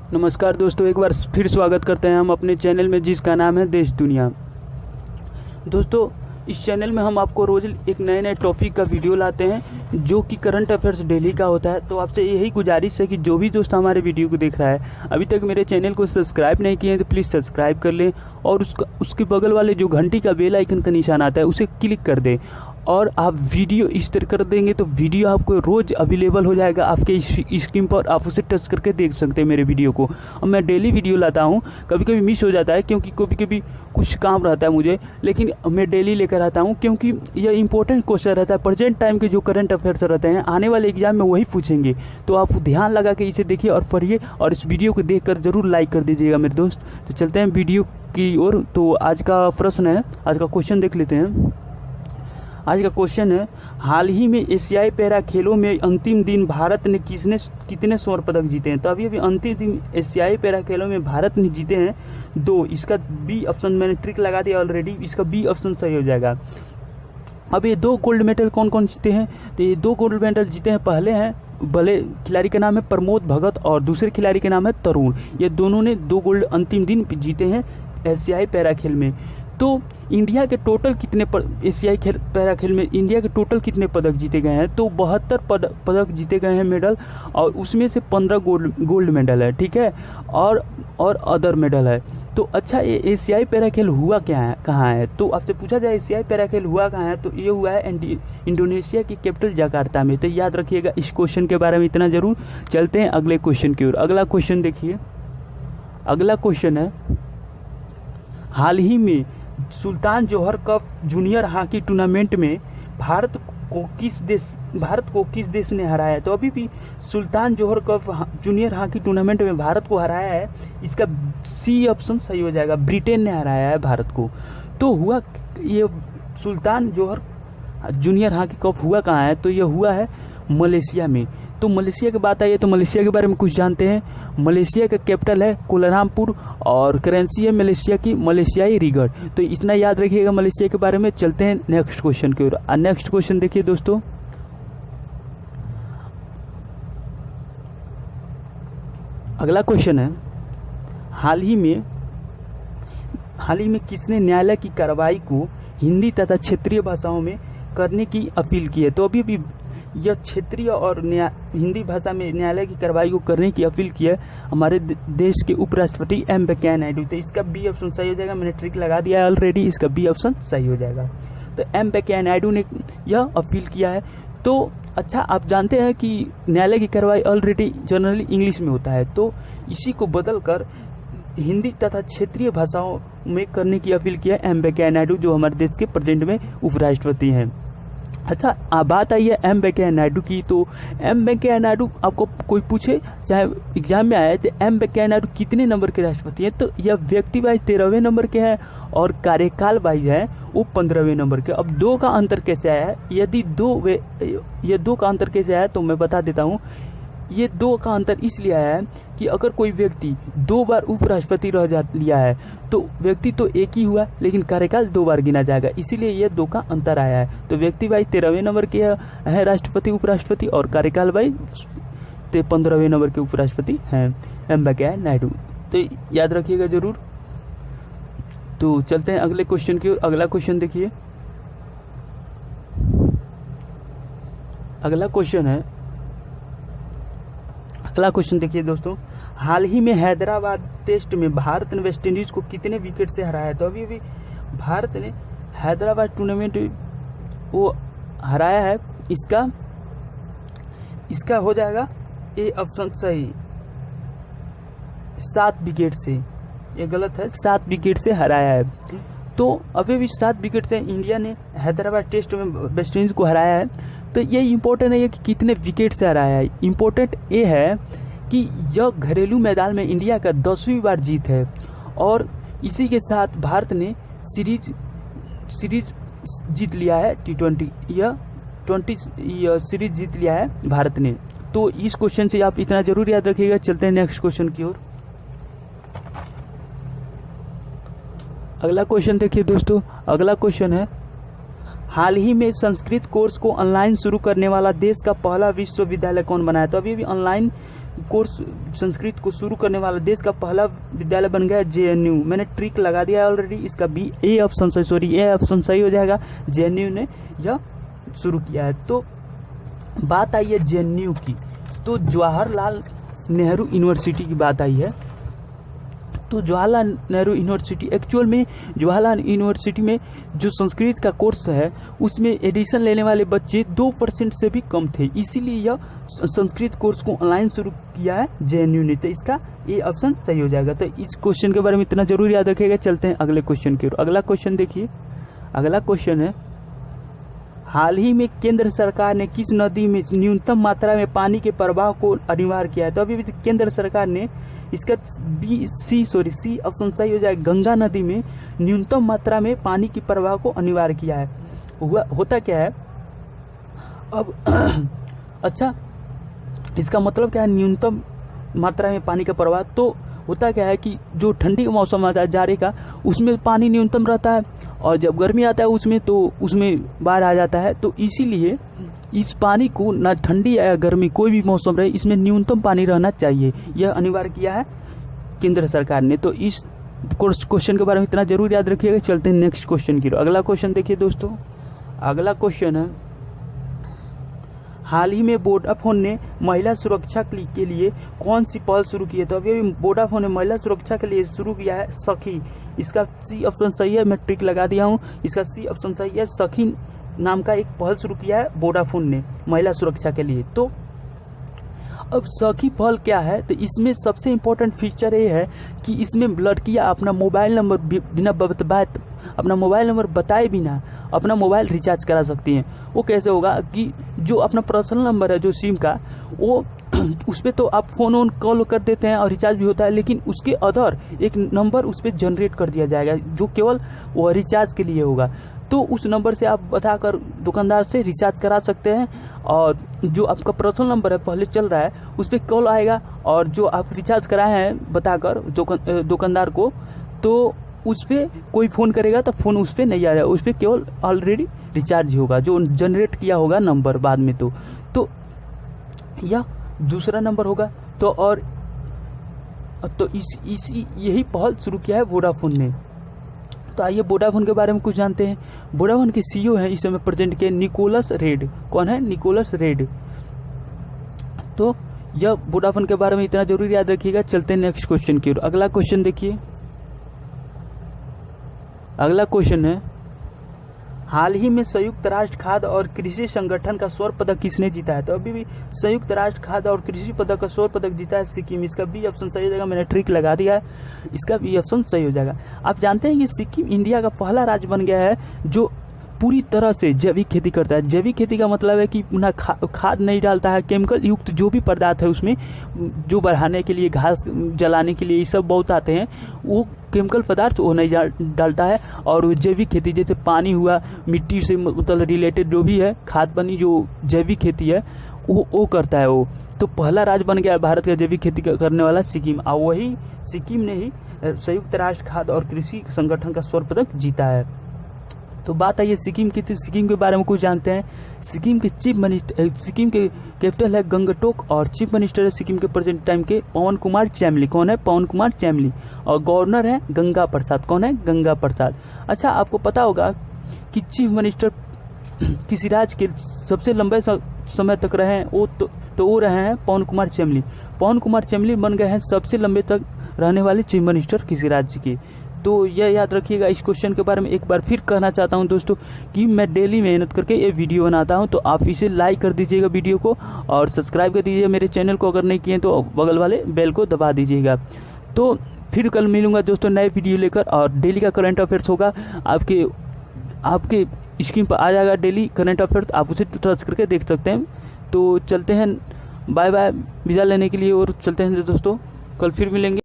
नमस्कार दोस्तों, एक बार फिर स्वागत करते हैं हम अपने चैनल में जिसका नाम है देश दुनिया। दोस्तों, इस चैनल में हम आपको रोज एक नए नए टॉपिक का वीडियो लाते हैं जो कि करंट अफेयर्स डेली का होता है। तो आपसे यही गुजारिश है कि जो भी दोस्त हमारे वीडियो को देख रहा है अभी तक मेरे चैनल को सब्सक्राइब नहीं किए हैं तो प्लीज़ सब्सक्राइब कर लें और उसके बगल वाले जो घंटी का बेल आइकन का निशान आता है उसे क्लिक कर दें। और आप वीडियो इस तरह कर देंगे तो वीडियो आपको रोज़ अवेलेबल हो जाएगा आपके स्क्रीन पर, आप उसे टच करके देख सकते हैं मेरे वीडियो को। और मैं डेली वीडियो लाता हूँ, कभी कभी मिस हो जाता है क्योंकि कभी कभी कुछ काम रहता है मुझे, लेकिन मैं डेली लेकर आता हूँ क्योंकि यह इंपॉर्टेंट क्वेश्चन रहता है। प्रेजेंट टाइम के जो करंट अफेयर्स रहते हैं आने वाले एग्जाम में वही पूछेंगे, तो आप ध्यान लगा के इसे देखिए और पढ़िए और इस वीडियो को देखकर जरूर लाइक कर दीजिएगा मेरे दोस्त। तो चलते हैं वीडियो की ओर। तो आज का प्रश्न है, आज का क्वेश्चन देख लेते हैं। आज का क्वेश्चन है, हाल ही में एशियाई पैरा खेलों में अंतिम दिन भारत ने कितने स्वर्ण पदक जीते हैं? तो अभी अंतिम दिन एशियाई पैरा खेलों में भारत ने जीते हैं 2। इसका बी ऑप्शन मैंने ट्रिक लगा दिया ऑलरेडी, इसका बी ऑप्शन सही हो जाएगा। अब ये 2 गोल्ड मेडल कौन कौन जीते हैं? तो ये 2 गोल्ड मेडल जीते हैं, पहले हैं भले खिलाड़ी का नाम है प्रमोद भगत और दूसरे खिलाड़ी का नाम है तरुण। ये दोनों ने 2 गोल्ड अंतिम दिन जीते हैं एशियाई पैरा खेल में। तो इंडिया के टोटल कितने एशियाई पैरा खेल में इंडिया के टोटल कितने पदक जीते गए हैं? तो 72 पदक जीते गए हैं मेडल, और उसमें से 15 गोल्ड मेडल है, ठीक है, और अदर मेडल है। तो अच्छा, ये एशियाई पैरा खेल हुआ क्या है, कहाँ है? तो आपसे पूछा जाए एशियाई पैरा खेल हुआ कहाँ है, तो ये हुआ है इंडोनेशिया की कैपिटल जकार्ता में। तो याद रखिएगा इस क्वेश्चन के बारे में इतना जरूर। चलते हैं अगले क्वेश्चन की ओर। अगला क्वेश्चन देखिए, अगला क्वेश्चन है, हाल ही में सुल्तान जोहर कप जूनियर हॉकी टूर्नामेंट में भारत को किस देश ने हराया है? तो अभी भी सुल्तान जोहर कप जूनियर हॉकी टूर्नामेंट में भारत को हराया है, इसका सी ऑप्शन सही हो जाएगा। ब्रिटेन ने हराया है भारत को। तो हुआ ये सुल्तान जोहर जूनियर हॉकी कप हुआ कहाँ है? तो ये हुआ है मलेशिया में। तो मलेशिया की बात आई है तो मलेशिया के बारे में कुछ जानते हैं। मलेशिया का कैपिटल है कोलालमपुर और करेंसी है मलेशिया की मलेशियाई रिंगट। तो इतना याद रखिएगा मलेशिया के बारे में। चलते हैं नेक्स्ट क्वेश्चन की ओर। नेक्स्ट क्वेश्चन देखिए दोस्तों, अगला क्वेश्चन है, हाल ही में किसने न्यायालय की कार्रवाई को हिंदी तथा क्षेत्रीय भाषाओं में करने की अपील की है? तो अभी यह क्षेत्रीय और हिंदी भाषा में न्यायालय की कार्रवाई को करने की अपील की है हमारे देश के उपराष्ट्रपति एम वेंकैया नायडू। तो इसका बी ऑप्शन सही हो जाएगा, मैंने ट्रिक लगा दिया है ऑलरेडी, इसका बी ऑप्शन सही हो जाएगा। तो एम वेंकैया नायडू ने यह अपील किया है। तो अच्छा, आप जानते हैं कि न्यायालय की कार्रवाई ऑलरेडी जनरली इंग्लिश में होता है, तो इसी को बदल कर हिंदी तथा क्षेत्रीय भाषाओं में करने की अपील किया है एम वेंकैया नायडू, जो हमारे देश के प्रेजेंट में उपराष्ट्रपति हैं। अच्छा, बात आई है एम वेंकैया नायडू की। तो एम वेंकैया नायडू, आपको कोई पूछे चाहे एग्जाम में आए तो एम वेंकैया नायडू कितने नंबर के राष्ट्रपति हैं? तो यह व्यक्ति वाइज 13वें नंबर के हैं और कार्यकाल वाइज है वो 15वें नंबर के। अब 2 का अंतर कैसे आया है? यदि ये 2 का अंतर कैसे आया है तो मैं बता देता हूँ। ये 2 का अंतर इसलिए आया है कि अगर कोई व्यक्ति 2 बार उपराष्ट्रपति लिया है तो व्यक्ति तो एक ही हुआ, लेकिन कार्यकाल 2 बार गिना जाएगा, इसीलिए ये 2 का अंतर आया है। तो व्यक्ति वाइज 13वें नंबर के है राष्ट्रपति उपराष्ट्रपति, और कार्यकाल वाइज 15वें नंबर के उपराष्ट्रपति हैं एम वेंकैया नायडू। तो याद रखिएगा जरूर। तो चलते हैं अगले क्वेश्चन की ओर। अगला क्वेश्चन देखिए, अगला क्वेश्चन देखिए दोस्तों, हाल ही में हैदराबाद टेस्ट में भारत ने वेस्टइंडीज को कितने विकेट से हराया? तो अभी भारत ने हैदराबाद टूर्नामेंट वो हराया है, इसका हो जाएगा ए ऑप्शन सही, 7 विकेट से। ये गलत है, 7 विकेट से हराया है। तो अभी भी 7 विकेट से इंडिया ने हैदराबाद टेस्ट में वेस्टइंडीज को हराया है। तो ये इम्पोर्टेंट है कि कितने विकेट से हराया है। इम्पोर्टेंट ये है कि यह घरेलू मैदान में इंडिया का 10वीं बार जीत है, और इसी के साथ भारत ने सीरीज जीत लिया है। T20 या 20 सीरीज जीत लिया है भारत ने। तो इस क्वेश्चन से आप इतना जरूर याद रखिएगा। चलते हैं नेक्स्ट क्वेश्चन की ओर। अगला क्वेश्चन देखिए दोस्तों, अगला क्वेश्चन है, हाल ही में संस्कृत कोर्स को ऑनलाइन शुरू करने वाला देश का पहला विश्वविद्यालय कौन बना है? तो अभी ऑनलाइन कोर्स संस्कृत को शुरू करने वाला देश का पहला विद्यालय बन गया JNU। मैंने ट्रिक लगा दिया है ऑलरेडी, इसका बी ए ऑप्शन सही हो जाएगा। JNU ने यह शुरू किया है। तो बात आई है JNU की, तो जवाहरलाल नेहरू यूनिवर्सिटी की बात आई है। तो जवाहरलाल नेहरू यूनिवर्सिटी, एक्चुअल में जवाहरलाल यूनिवर्सिटी में जो संस्कृत का कोर्स है उसमें एडिशन लेने वाले बच्चे 2% से भी कम थे, इसीलिए यह संस्कृत कोर्स को ऑनलाइन शुरू किया है JNU ने। तो इसका ये ऑप्शन सही हो जाएगा। तो इस क्वेश्चन के बारे में इतना जरूर याद रखिएगा। चलते हैं अगले क्वेश्चन की ओर। अगला क्वेश्चन देखिए, अगला क्वेश्चन है, हाल ही में केंद्र सरकार ने किस नदी में न्यूनतम मात्रा में पानी के प्रवाह को अनिवार्य किया है? तो अभी केंद्र सरकार ने इसका सी ऑप्शन सही हो जाएगा, गंगा नदी में न्यूनतम मात्रा में पानी की प्रवाह को अनिवार्य किया है। होता क्या है अब अच्छा, इसका मतलब क्या है न्यूनतम मात्रा में पानी का प्रवाह? तो होता क्या है कि जो ठंडी का मौसम आता है जाड़े का, उसमें पानी न्यूनतम रहता है, और जब गर्मी आता है उसमें तो उसमें बाढ़ आ जाता है। तो इसीलिए इस पानी को ना ठंडी या गर्मी कोई भी मौसम रहे, इसमें न्यूनतम पानी रहना चाहिए, यह अनिवार्य किया है केंद्र सरकार ने। तो इस क्वेश्चन के बारे में इतना जरूर याद रखिएगा। चलते हैं नेक्स्ट क्वेश्चन की। अगला क्वेश्चन देखिए दोस्तों, अगला क्वेश्चन है, हाल ही में वोडाफोन ने महिला सुरक्षा के लिए कौन सी पहल शुरू की है? तो अभी वोडाफोन ने महिला सुरक्षा के लिए शुरू किया है सखी। इसका सी ऑप्शन सही है, मैं ट्रिक लगा दिया हूँ, इसका सी ऑप्शन सही है। सखी नाम का एक पहल शुरू किया है वोडाफोन ने महिला सुरक्षा के लिए। तो अब सखी पहल क्या है? तो इसमें सबसे इम्पोर्टेंट फीचर ये है कि इसमें लड़कियाँ अपना मोबाइल नंबर बिना अपना मोबाइल नंबर बताए बिना अपना मोबाइल रिचार्ज करा सकती हैं। वो कैसे होगा कि जो अपना पर्सनल नंबर है जो सिम का, वो उस पर तो आप फोन कॉल कर देते हैं और रिचार्ज भी होता है, लेकिन उसके अदर एक नंबर उस पर जनरेट कर दिया जाएगा जो केवल वो रिचार्ज के लिए होगा। तो उस नंबर से आप बताकर दुकानदार से रिचार्ज करा सकते हैं, और जो आपका पर्सनल नंबर है पहले चल रहा है उस पर कॉल आएगा, और जो आप रिचार्ज कराए हैं बताकर दुकानदार को, तो उस पर कोई फ़ोन करेगा तो फ़ोन उस पर नहीं आ रहा है, उस पर केवल ऑलरेडी रिचार्ज होगा जो जनरेट किया होगा नंबर बाद में। तो यह दूसरा नंबर होगा। तो और तो यही पहल शुरू किया है वोडाफोन ने। तो आइए वोडाफोन के बारे में कुछ जानते हैं। वोडाफोन के सीईओ हैं इस समय प्रेजेंट के निकोलस रेड। कौन है? Nicholas Reid. तो यह वोडाफोन के बारे में इतना जरूर याद रखिएगा। चलते हैं नेक्स्ट क्वेश्चन की ओर। अगला क्वेश्चन देखिए, अगला क्वेश्चन है, हाल ही में संयुक्त राष्ट्र खाद्य और कृषि संगठन का स्वर्ण पदक किसने जीता है? तो अभी भी संयुक्त राष्ट्र खाद्य और कृषि पदक का स्वर्ण पदक जीता है सिक्किम। इसका बी ऑप्शन सही हो जाएगा, मैंने ट्रिक लगा दिया है, इसका बी ऑप्शन सही हो जाएगा। आप जानते हैं कि सिक्किम इंडिया का पहला राज्य बन गया है जो पूरी तरह से जैविक खेती करता है। जैविक खेती का मतलब है कि ना खाद नहीं डालता है, केमिकल युक्त जो भी पदार्थ है उसमें जो बढ़ाने के लिए, घास जलाने के लिए, ये सब बहुत आते हैं, वो केमिकल पदार्थ वो नहीं डालता है। और जैविक खेती जैसे पानी हुआ, मिट्टी से मतलब रिलेटेड जो भी है खाद पानी, जो जैविक खेती है वो करता है वो। तो पहला राज्य बन गया भारत का जैविक खेती करने वाला सिक्किम, और वही सिक्किम ने ही संयुक्त राष्ट्र खाद्य और कृषि संगठन का स्वर्ण पदक जीता है। तो बात आई है सिक्किम की, तो सिक्किम के बारे में कुछ जानते हैं। सिक्किम के सिक्किम के कैपिटल है गंगटोक, और चीफ मिनिस्टर है सिक्किम के प्रेजेंट टाइम के पवन कुमार चैमली। कौन है? पवन कुमार चैमली। और गवर्नर है गंगा प्रसाद। कौन है? गंगा प्रसाद। अच्छा, आपको पता होगा कि चीफ मिनिस्टर किसी राज्य के सबसे लंबे समय तक रहे हैं वो रहे हैं पवन कुमार चैमली। पवन कुमार चैमली बन गए हैं सबसे लंबे तक रहने वाले चीफ मिनिस्टर किसी राज्य के। तो यह याद रखिएगा। इस क्वेश्चन के बारे में एक बार फिर कहना चाहता हूं दोस्तों कि मैं डेली मेहनत करके ये वीडियो बनाता हूं, तो आप इसे लाइक कर दीजिएगा वीडियो को, और सब्सक्राइब कर दीजिए मेरे चैनल को, अगर नहीं किए तो बगल वाले बेल को दबा दीजिएगा। तो फिर कल मिलूंगा दोस्तों नए वीडियो लेकर, और डेली का करंट अफेयर्स होगा आपके स्क्रीन पर आ जाएगा डेली करंट अफेयर्स, आप उसे सर्च करके देख सकते हैं। तो चलते हैं, बाय बाय विदा लेने के लिए, और चलते हैं दोस्तों, कल फिर मिलेंगे।